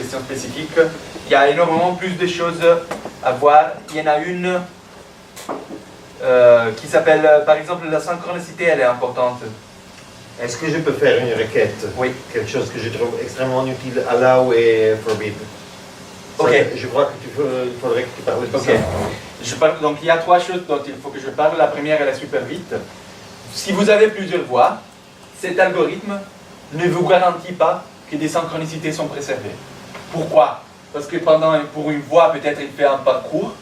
question spécifique. Il y a énormément plus de choses à voir. Il y en a une qui s'appelle, par exemple, la synchronicité, elle est importante. Est-ce que je peux faire une requête? Oui. Quelque chose que je trouve extrêmement utile, allow et forbid. Ok. Ça, je crois qu'il faudrait que tu parles de ça. Donc il y a 3 choses dont il faut que je parle. La première, elle est super vite. Si vous avez plusieurs voix, cet algorithme ne vous garantit pas que des synchronicités sont préservées. Pourquoi? Parce que pour une voix, peut-être il fait un parcours,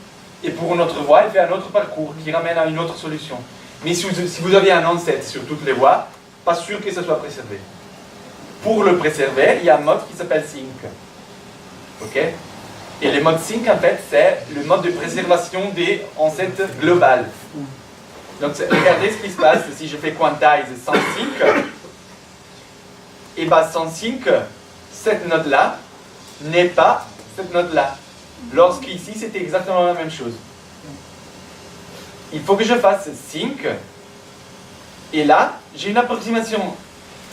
et pour une autre voix, il fait un autre parcours qui ramène à une autre solution. Mais si vous avez un onset sur toutes les voix, pas sûr que ça soit préservé. Pour le préserver, il y a un mode qui s'appelle sync. Ok? Et le mode sync, en fait, c'est le mode de préservation des onsets globales. Donc, regardez ce qui se passe si je fais quantize sans sync. Et bien, sans sync, cette note-là n'est pas cette note-là. Lorsqu'ici, c'était exactement la même chose. Il faut que je fasse sync. Et là, j'ai une approximation.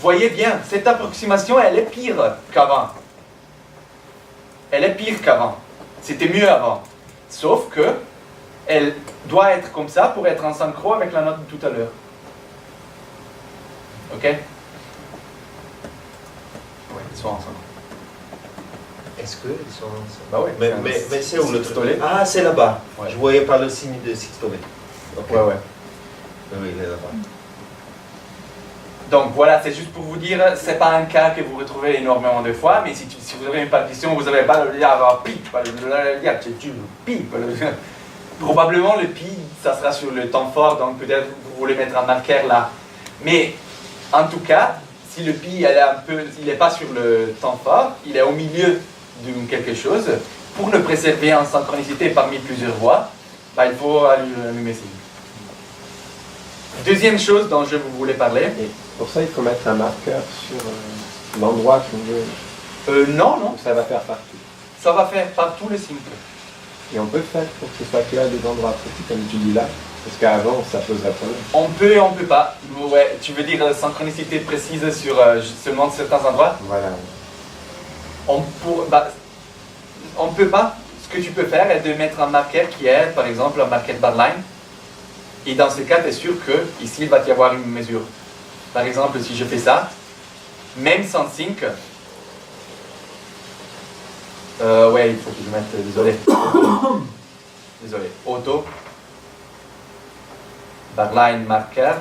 Voyez bien, cette approximation, elle est pire qu'avant. Elle est pire qu'avant. C'était mieux avant. Sauf que elle doit être comme ça pour être en synchro avec la note de tout à l'heure. Ok? Oui, ils sont en synchro. Est-ce qu'ils sont ensemble? Bah oui. Mais c'est où le truc? Systolé. Ah, c'est là-bas. Ouais. Je voyais pas le signe de systolé. Okay. Ouais. Oui, il est là-bas. Donc voilà, c'est juste pour vous dire, c'est pas un cas que vous retrouvez énormément de fois, mais si vous avez une partition, vous n'avez pas le pip, probablement le pi, ça sera sur le temps fort, donc peut-être vous voulez mettre un marqueur là. Mais en tout cas, si le pi il n'est pas sur le temps fort, il est au milieu de quelque chose, pour le préserver en synchronicité parmi plusieurs voix, bah, il faut allumer signe. Deuxième chose dont je vous voulais parler. Et pour ça, il faut mettre un marqueur sur l'endroit qu'on veut. Non. Ça va faire partout. Ça va faire partout le sync. Et on peut faire pour que ce soit que là des endroits précis, comme tu dis là. Parce qu'avant, ça poserait problème. On peut et on peut pas. Ouais, tu veux dire synchronicité précise sur seulement certains endroits? Voilà. On peut pas. Ce que tu peux faire est de mettre un marqueur qui est, par exemple, un marqueur barline. Et dans ce cas, tu es sûr que ici il va y avoir une mesure. Par exemple, si je fais ça, même sans sync, ouais, il faut que je mette, désolé, auto, barline marqueur,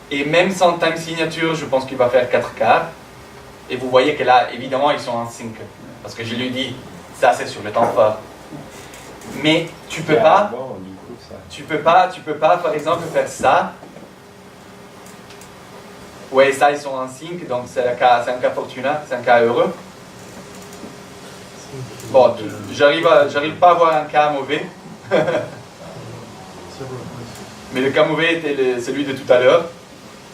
et même sans time signature, je pense qu'il va faire 4 quarts, et vous voyez que là, évidemment, ils sont en sync, parce que je lui dis, ça c'est sur le temps fort. Mais tu peux pas, tu peux pas, par exemple, faire ça. Ouais, ça, ils sont en sync, donc c'est un cas fortunat, c'est un cas heureux. Bon, j'arrive pas à avoir un cas mauvais. Mais le cas mauvais était celui de tout à l'heure,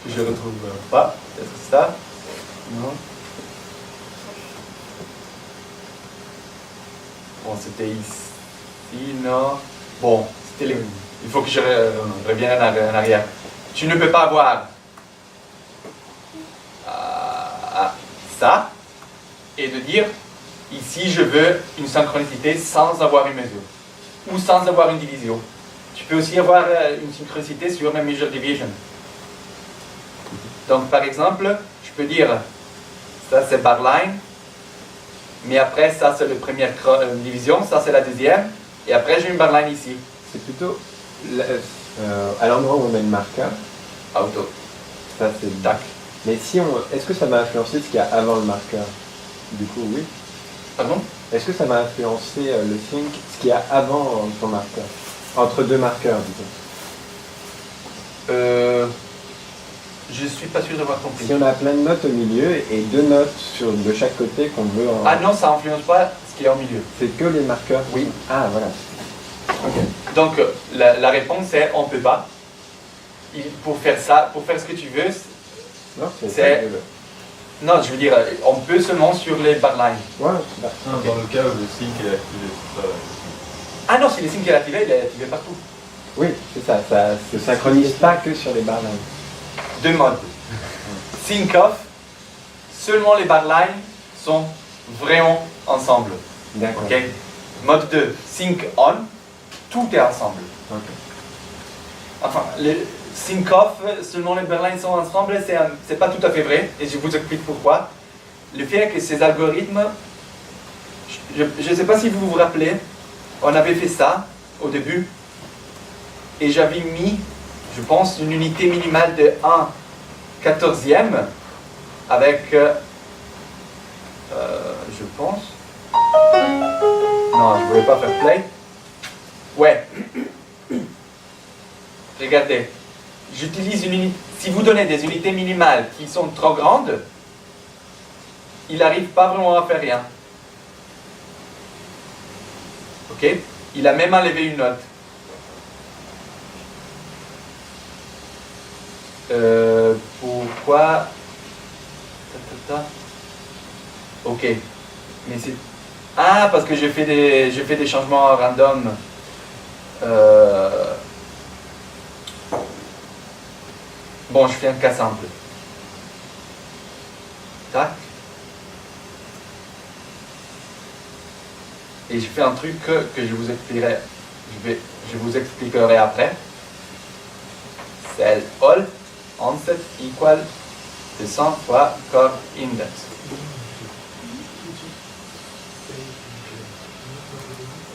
que je ne retrouve pas. Peut-être ça. Non. Bon, c'était ici, non. Bon, c'était il faut que je revienne en arrière. Tu ne peux pas avoir ça et de dire ici je veux une synchronicité sans avoir une mesure ou sans avoir une division. Tu peux aussi avoir une synchronicité sur la measure division. Donc par exemple, je peux dire ça c'est barline, mais après ça c'est la première division, ça c'est la deuxième, et après j'ai une barline ici. C'est plutôt à l'endroit où on met le marqueur. Auto. Ça c'est tac. Mais si est-ce que ça va influencer ce qu'il y a avant le marqueur? Du coup, oui. Pardon? Est-ce que ça va influencer le sync, ce qu'il y a avant ton marqueur? Entre deux marqueurs, disons. Je suis pas sûr d'avoir compris. Si on a plein de notes au milieu et 2 notes de chaque côté qu'on veut en... Ah non, ça influence pas ce qui est au milieu. C'est que les marqueurs? Oui. Ah, voilà. Okay. Donc, la réponse est on peut pas. Pour faire ça, pour faire ce que tu veux, non, c'est... Non, je veux dire, on peut seulement sur les barlines. Ouais, okay. Dans le cas où le sync est activé. Ah non, si le sync est activé, il est activé partout. Oui, c'est ça. Ça ne se synchronise pas que sur les barlines. 2 modes. Sync off, seulement les barlines sont vraiment ensemble. D'accord. Ok. Mode 2, sync on, tout est ensemble. Ok. Enfin, le sync off, seulement les barlines sont ensemble, c'est pas tout à fait vrai, et je vous explique pourquoi. Le fait que ces algorithmes, je ne sais pas si vous vous rappelez, on avait fait ça au début, et j'avais mis, je pense, une unité minimale de 1/14e avec, je pense, non, je ne voulais pas faire play. Ouais. Regardez, j'utilise une unité. Si vous donnez des unités minimales qui sont trop grandes, il n'arrive pas vraiment à faire rien. Ok? Il a même enlevé une note. Pourquoi? Ok. Mais c'est... Ah, parce que j'ai fait des changements random. Bon, je fais un cas simple. Tac. Et je fais un truc que je vous expliquerai. Je vous expliquerai après. Cell all onset equal 200 fois core index.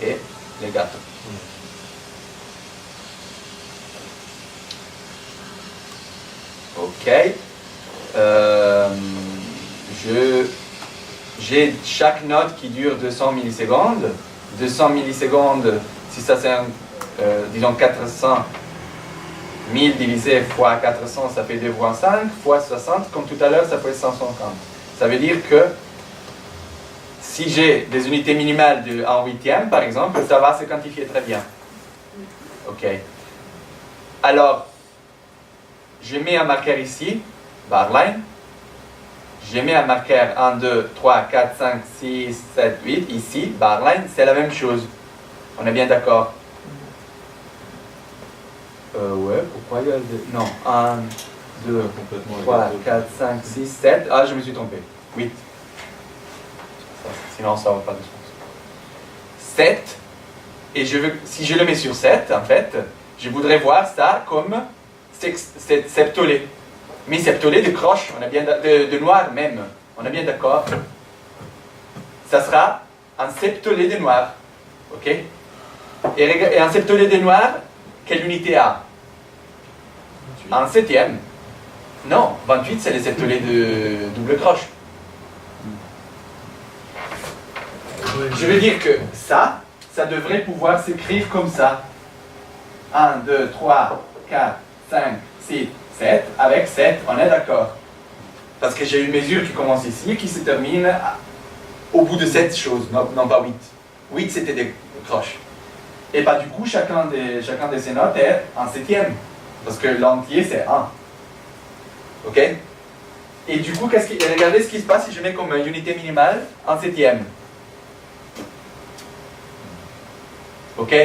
Et les gâteaux. Ok. J'ai chaque note qui dure 200 millisecondes. 200 millisecondes, si ça c'est disons 400 1000 divisé fois 400, ça fait 2,5 fois 60, comme tout à l'heure, ça fait 150. Ça veut dire que si j'ai des unités minimales de 1/8e, par exemple, ça va se quantifier très bien. Ok. Alors, je mets un marqueur ici, barline. Je mets un marqueur 1, 2, 3, 4, 5, 6, 7, 8, ici, barline, c'est la même chose. On est bien d'accord? Ouais, pourquoi il y a deux... Non, 1, 2, 3, 4, 5, 6, 7. Ah, je me suis trompé. 8. Sinon, ça n'a pas de sens. 7. Et si je le mets sur 7, en fait, je voudrais voir ça comme septolé. Mais septolé de croche, on est bien de noir même. On est bien d'accord. Ça sera un septolé de noir. Ok? Et un septolé de noir, quelle unité a? Un 7e. Non, 28 c'est les septolés de double croche. Je veux dire que ça devrait pouvoir s'écrire comme ça. 1, 2, 3, 4, 5, 6, 7, avec 7, on est d'accord. Parce que j'ai une mesure qui commence ici et qui se termine au bout de 7 choses, non pas 8. 8 c'était des croches. Et bah du coup, chacun de ces notes est un 7e. Parce que l'entier c'est 1. Ok? Et du coup, regardez ce qui se passe si je mets comme unité minimale un 7e. Ok?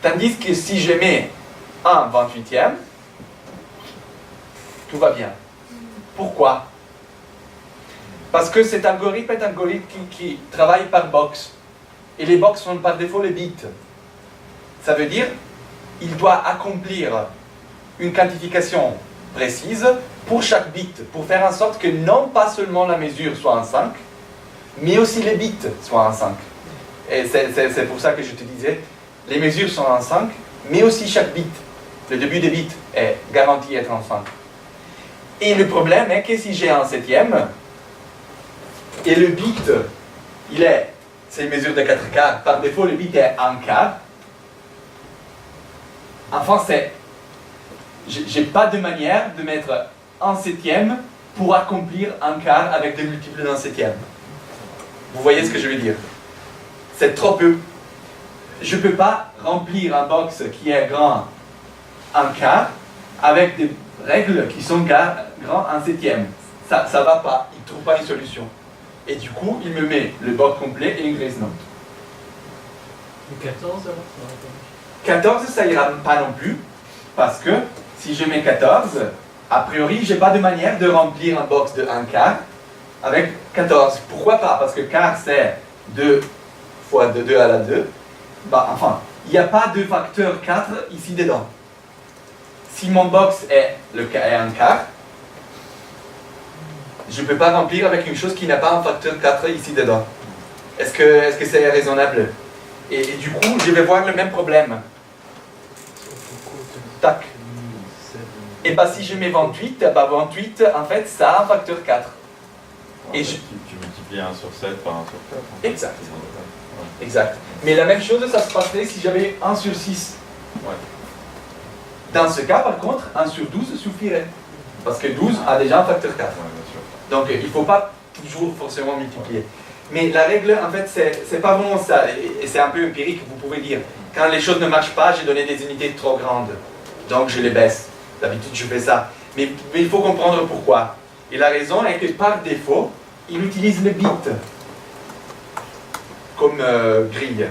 Tandis que si je mets un 28e, tout va bien. Pourquoi? Parce que cet algorithme est un algorithme qui travaille par box. Et les box sont par défaut les bits. Ça veut dire il doit accomplir une quantification précise pour chaque bit, pour faire en sorte que non pas seulement la mesure soit en 5, mais aussi les bits soient en 5. Et c'est pour ça que je te disais, les mesures sont en 5, mais aussi chaque bit, le début des bits est garanti être en 5. Et le problème est que si j'ai un 7e, et le bit, c'est une mesure de 4 quarts, par défaut le bit est 1 quart, enfin j'ai pas de manière de mettre un 7e pour accomplir un quart avec des multiples d'un 7e. Vous voyez ce que je veux dire? C'est trop peu. Je ne peux pas remplir un box qui est grand 1 quart avec des règles qui sont grand 1 7e. Ça ne va pas, il ne trouve pas une solution. Et du coup, il me met le box complet et une grise note. Et 14 alors? 14, ça ira pas non plus, parce que si je mets 14, a priori, je n'ai pas de manière de remplir un box de 1 quart avec 14. Pourquoi pas? Parce que quart c'est 2 fois 2 à la 2. Bah, enfin, il n'y a pas de facteur 4 ici dedans. Si mon box est un quart, je ne peux pas remplir avec une chose qui n'a pas un facteur 4 ici dedans. Est-ce que c'est raisonnable? Et du coup, je vais voir le même problème. Tac. Et bah si je mets 28, bah 28, en fait, ça a un facteur 4. Et Tu multiplies 1 sur 7 par 1 sur 4. Exact. Exact. Mais la même chose, ça se passerait si j'avais 1 sur 6. Ouais. Dans ce cas, par contre, 1 sur 12 suffirait. Parce que 12 a déjà un facteur 4. Ouais, bien sûr. Donc il ne faut pas toujours forcément multiplier. Mais la règle, en fait, c'est pas vraiment ça. Et c'est un peu empirique, vous pouvez dire. Quand les choses ne marchent pas, j'ai donné des unités trop grandes. Donc je les baisse. D'habitude, je fais ça. Mais il faut comprendre pourquoi. Et la raison est que par défaut, il utilise le bit comme grille.